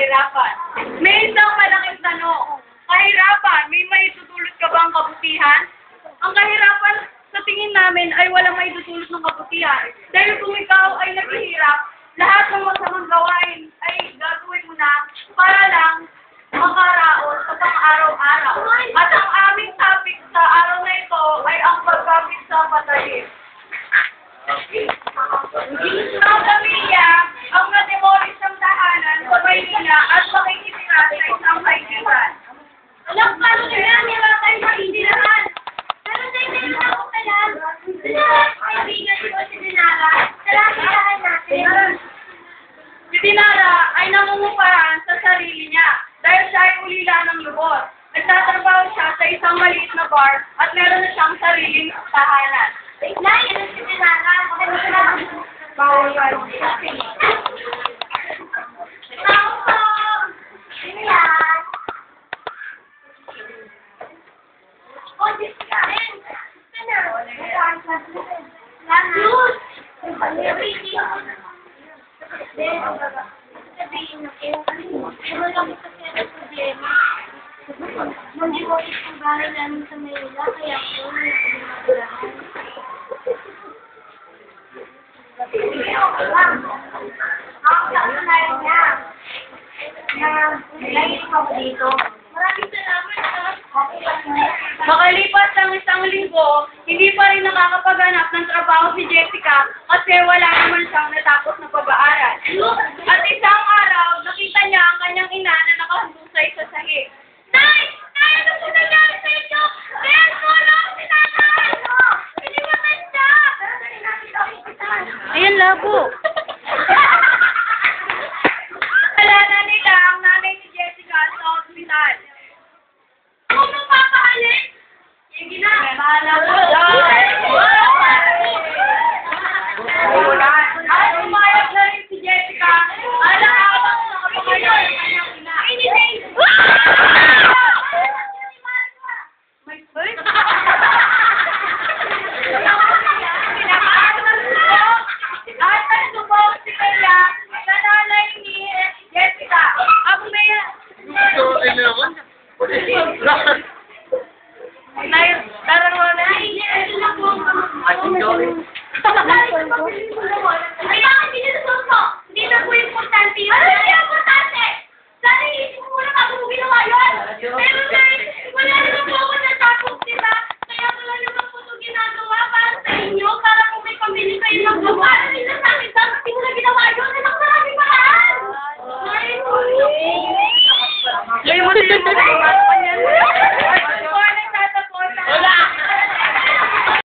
kahirapan. May isang malaking tanong. Kahirapan, may maitutulot ka bang kabutihan? Ang kahirapan sa tingin namin ay walang maitutulot ng kabutihan. Dahil kung ikaw ay naghihirap, lahat ng masamang gawain ay gagawin mo na para lang makaraos sa pang-araw-araw. At ang aming topic sa araw na ito ay ang pagkapit sa patalim. Ang pamilya ang nademolis ng tahanan sa Maynila at makikitira sa isang kaibigan. Alam ka, wala tayo maintindihan. Pero tayo ako ka lang. Kaibigan ko si Dinara. Salamat natin. Si Dinara ay namumupahan sa sarili niya dahil siya ay ulila ng lubos. Nagtatrabaho siya sa isang maliit na bar at meron na siyang sariling tahanan. Nay, ano si Dinara? Bawal ka. Tao po! Sino yan? Oh, Diyos ka! Luz! Hindi ko isang bahay namin sa Manila, kaya po ang kasanayan niya na naging ako dito. Maraming salamat. Makalipas ng isang linggo, hindi pa rin nakakapaghanap ng trabaho si Jessica kasi wala naman siyang natapos na pag-aaral. At isang araw, nakita niya ang kanyang ina na nakahusay sa sahig. Nay! Nay! Ano po nangyari sa inyo? Kaya mo lang sinanay! Hindi matanda! Ayan, labo. Alala nila ang nanay ni Jessica sa ospital. Kung magpapaalis, sige na. Bahala ko. At umayag na rin si Jessica. Alaawang nakapangayon ang kanyang ina. At nagsubok si Kaya sa nanay ni Jessica. Ang may... Tarang mo na. Kailangan hindi na suso. Hindi na po importante yun. Ano hindi importante? Sana iisip mo na bago mo ginawa yun. Pero guys, wala naman po ako natapos, diba? Kaya wala naman po ito ginagawa para sa inyo. Para kung may pamilya kayo magagawa. Hindi na sa akin, dapat hindi mo na ginawa yun. Anak, maraming paraan. Ay, Ay, mo